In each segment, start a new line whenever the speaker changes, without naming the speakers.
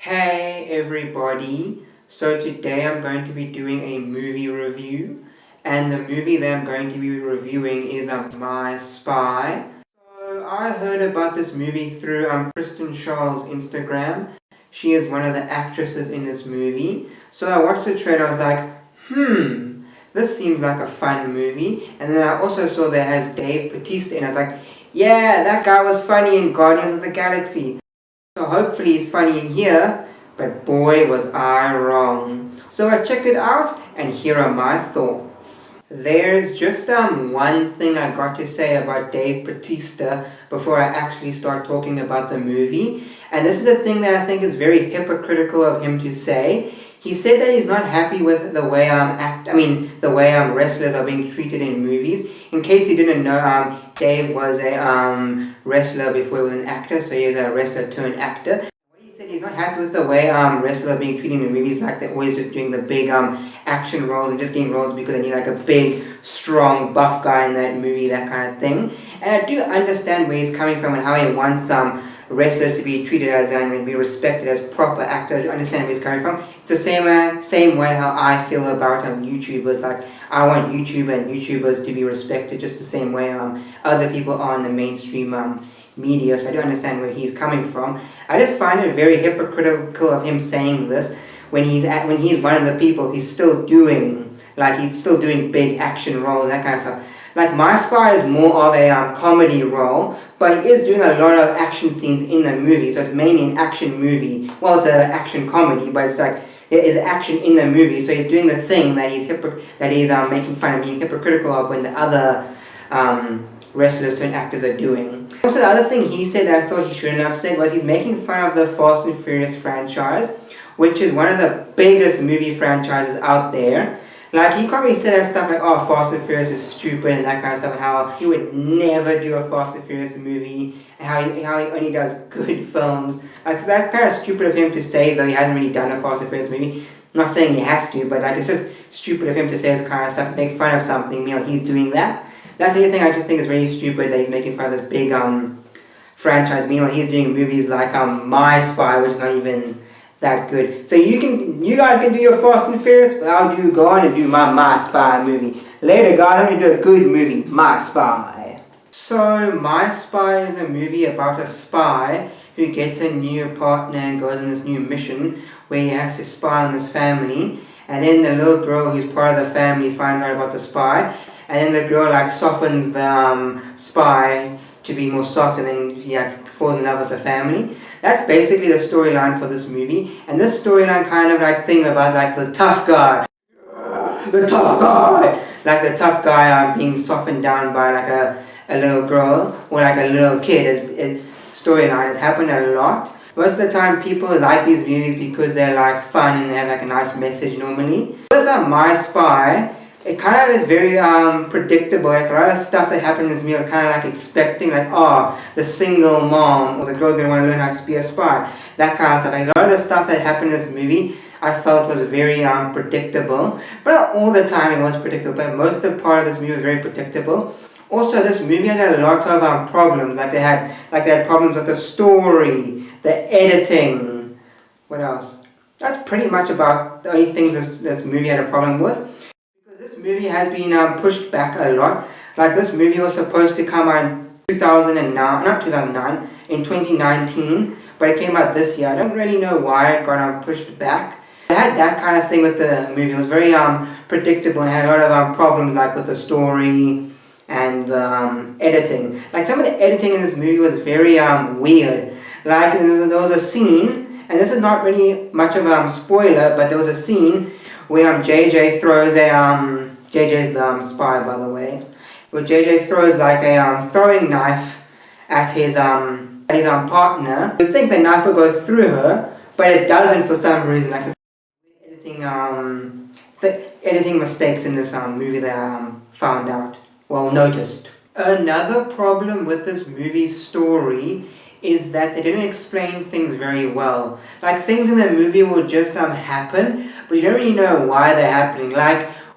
Hey everybody, so today I'm going to be doing a movie review, and the movie that I'm going to be reviewing is My Spy. So I heard about this movie through Kristen Shaw's Instagram. She is one of the actresses in this movie. So I watched the trailer, I was like, this seems like a fun movie. And then I also saw that it has Dave Bautista and I was like, yeah, that guy was funny in Guardians of the Galaxy. So hopefully he's funny in here, but boy was I wrong. So I checked it out, and here are my thoughts. There's just one thing I got to say about Dave Bautista before I actually start talking about the movie, and this is a thing that I think is very hypocritical of him to say. He said that he's not happy with the way the way wrestlers are being treated in movies. In case you didn't know, Dave was a wrestler before he was an actor, so he is a wrestler turned actor. He said he's not happy with the way wrestlers are being treated in movies, like they're always just doing the big action roles and just getting roles because they need like a big, strong, buff guy in that movie, that kind of thing. And I do understand where he's coming from and how he wants wrestlers to be treated as and be respected as proper actors. I do understand where he's coming from. It's the same way how I feel about YouTubers. Like, I want YouTubers to be respected just the same way other people are in the mainstream media. So I do understand where he's coming from. I just find it very hypocritical of him saying this when he's one of the people he's still doing big action roles, that kind of stuff. Like, My Spy is more of a comedy role, but he is doing a lot of action scenes in the movie, so it's mainly an action movie. Well, it's an action comedy, but it's like there is action in the movie, so he's doing the thing that he's making fun of, being hypocritical of when the other wrestlers turned actors are doing. Also, the other thing he said that I thought he shouldn't have said was he's making fun of the Fast and Furious franchise, which is one of the biggest movie franchises out there. Like, he probably said that stuff like, oh, Fast and Furious is stupid and that kind of stuff, and how he would never do a Fast and Furious movie, and how he only does good films. Like, so that's kind of stupid of him to say, though he hasn't really done a Fast and Furious movie. I'm not saying he has to, but like, it's just stupid of him to say this kind of stuff, make fun of something, he's doing that. That's the only thing I just think is really stupid, that he's making fun of this big franchise. Meanwhile, he's doing movies like My Spy, which is not even that good. So you guys can do your Fast and Furious, but I'll go on and do my Spy movie. Later, guys, I'm going to do a good movie, My Spy. So, My Spy is a movie about a spy who gets a new partner and goes on this new mission where he has to spy on this family. And then the little girl who's part of the family finds out about the spy. And then the girl softens the spy to be more soft, and then he falls in love with the family. That's basically the storyline for this movie. And this storyline kind of thing about the tough guy. The tough guy! Like the tough guy being softened down by a little girl or a little kid. Storyline has happened a lot. Most of the time people like these movies because they're fun and they have a nice message normally. With My Spy, it kind of is very predictable. A lot of stuff that happened in this movie I was kind of expecting, the single mom or the girl's gonna want to learn how to be a spy, that kind of stuff. A lot of the stuff that happened in this movie I felt was very predictable, but not all the time it was predictable. But most of the part of this movie was very predictable. Also, this movie had a lot of problems. They had problems with the story, the editing. What else? That's pretty much about the only things this movie had a problem with. This movie has been pushed back a lot. This movie was supposed to come out in 2009, in 2019, but it came out this year. I don't really know why it got pushed back. It had that kind of thing with the movie. It was very predictable and had a lot of problems with the story and the editing. Some of the editing in this movie was very weird. There was a scene, and this is not really much of a spoiler, but there was a scene where JJ throws JJ's the spy, by the way, where JJ throws a throwing knife at his partner. You'd think the knife would go through her, but it doesn't for some reason. The editing mistakes in this movie that I found out, noticed. Another problem with this movie's story is that they didn't explain things very well. Things in the movie will just happen, but you don't really know why they're happening.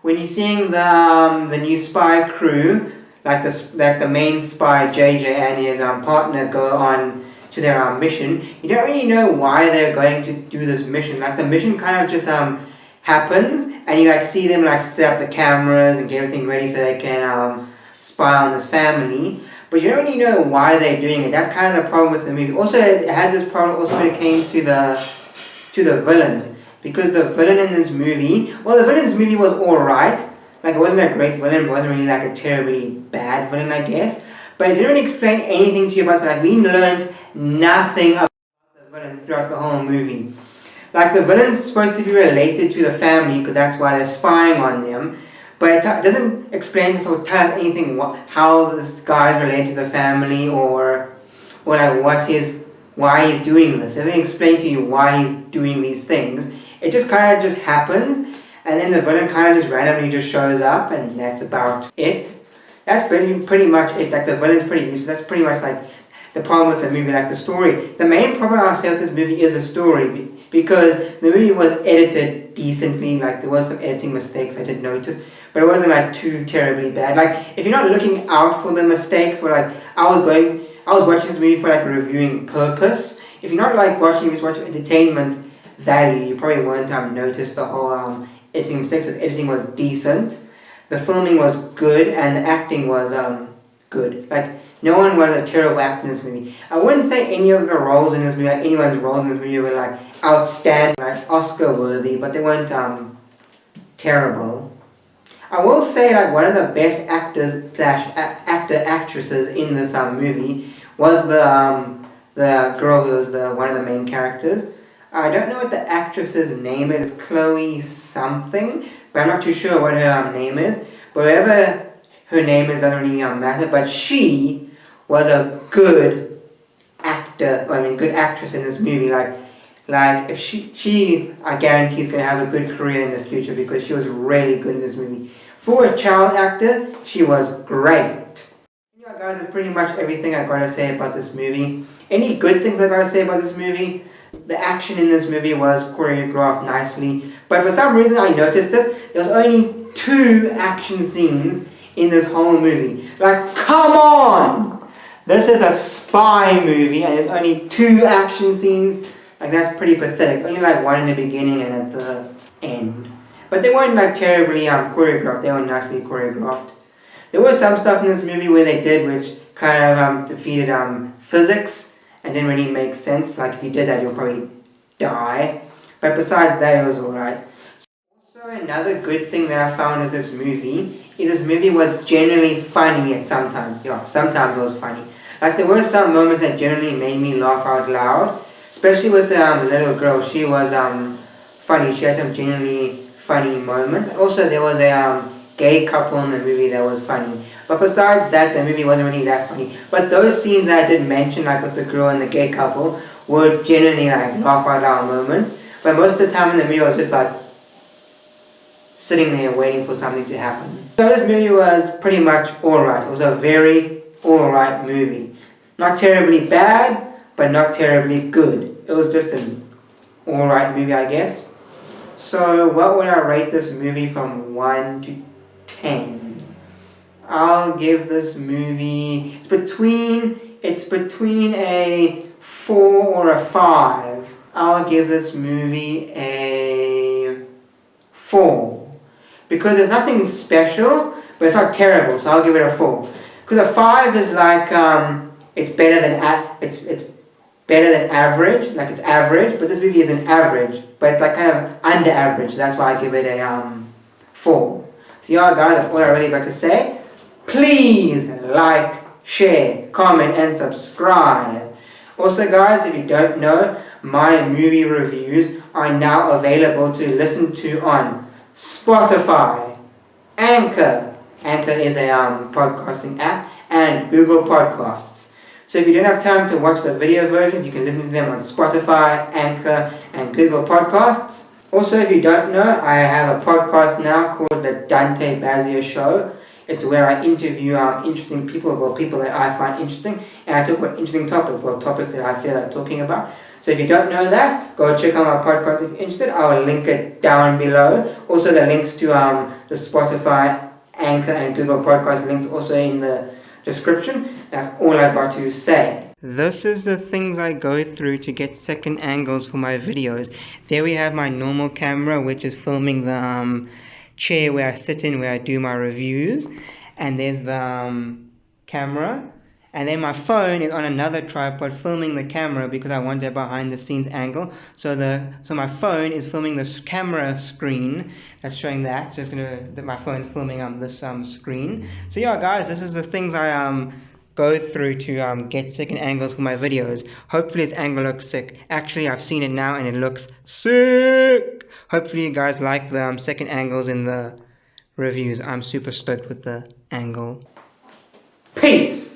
When you're seeing the new spy crew, the main spy JJ and his partner go on to their mission. You don't really know why they're going to do this mission. Like the mission kind of just happens, and you like see them like set up the cameras and get everything ready so they can spy on this family. But you don't really know why they're doing it. That's kind of the problem with the movie. Also, it had this problem also when it came to the villain. Because the villain in this movie, well, the villain in this movie was alright. Like, it wasn't a great villain, but it wasn't really like a terribly bad villain, I guess. But it didn't really explain anything to you about it. Like, we learned nothing about the villain throughout the whole movie. Like, the villain's supposed to be related to the family, because that's why they're spying on them. But it doesn't explain or tell us anything how this guy's related to the family or like why he's doing this. It doesn't explain to you why he's doing these things. It just kind of just happens, and then the villain kind of just randomly just shows up, and that's about it. That's pretty much it. Like the villain's pretty useless. That's pretty much like the problem with the movie, like the story. The main problem I'll say with this movie is the story, because the movie was edited decently. Like there was some editing mistakes I did notice, but it wasn't like too terribly bad. Like if you're not looking out for the mistakes, or like I was watching this movie for like a reviewing purpose. If you're not like watching entertainment value, you probably won't notice the whole editing mistakes. The editing was decent, the filming was good, and the acting was good. Like no one was a terrible actor in this movie. I wouldn't say any of the roles in this movie, like anyone's roles in this movie were like outstanding, like Oscar worthy, but they weren't terrible. I will say like one of the best actresses in this movie was the girl who was one of the main characters. I don't know what the actress's name is, Chloe something, but I'm not too sure what her name is. But whatever her name is doesn't really matter, but she was a good good actress in this movie. Like if she I guarantee is going to have a good career in the future, because she was really good in this movie. For a child actor, she was great. Yeah guys, that's pretty much everything I gotta say about this movie. Any good things I gotta say about this movie? The action in this movie was choreographed nicely, but for some reason I noticed it, there was only 2 action scenes in this whole movie. Like, come on! This is a spy movie and there's only 2 action scenes. Like, that's pretty pathetic. Only like one in the beginning and at the end. But they weren't like terribly choreographed, they were nicely choreographed. There was some stuff in this movie where they did which kind of defeated physics and didn't really make sense. Like if you did that you'll probably die. But besides that, it was alright. Also, another good thing that I found with this movie is this movie was generally funny at sometimes. Yeah, sometimes it was funny. Like there were some moments that generally made me laugh out loud. Especially with the little girl, she was funny. She had some genuinely funny moments. Also, there was a gay couple in the movie that was funny. But besides that, the movie wasn't really that funny. But those scenes that I did mention, like with the girl and the gay couple, were genuinely like laugh out loud moments. But most of the time in the movie, I was just like sitting there waiting for something to happen. So this movie was pretty much alright. It was a very alright movie. Not terribly bad, but not terribly good. It was just an alright movie, I guess. So what would I rate this movie from 1 to 10? I'll give this movie, it's between a 4 or a 5. I'll give this movie a 4. Because there's nothing special, but it's not terrible, so I'll give it a 4. Because a 5 is like, it's better than average, like it's average, but this movie isn't average, but it's like kind of under average, so that's why I give it a 4. So yeah guys, that's all I really got to say. Please like, share, comment and subscribe. Also guys, if you don't know, my movie reviews are now available to listen to on Spotify, Anchor is a podcasting app, and Google Podcasts. So if you don't have time to watch the video versions, you can listen to them on Spotify, Anchor and Google Podcasts. Also, if you don't know, I have a podcast now called the Dante Bazzea Show. It's where I interview interesting people, well, people that I find interesting, and I talk about interesting topics, well, topics that I feel like talking about. So if you don't know that, go check out my podcast if you're interested. I will link it down below. Also, the links to the Spotify, Anchor, and Google Podcast links also in the description. That's all I got to say. This is the things I go through to get second angles for my videos. There we have my normal camera, which is filming the chair where I sit in, where I do my reviews. And there's the camera. And then my phone is on another tripod filming the camera because I want a behind the scenes angle. So my phone is filming this camera screen that's showing that. So my phone's filming this screen. So yeah, guys, this is the things I go through to get second angles for my videos. Hopefully this angle looks sick. Actually, I've seen it now and it looks sick. Hopefully you guys like the second angles in the reviews. I'm super stoked with the angle. Peace!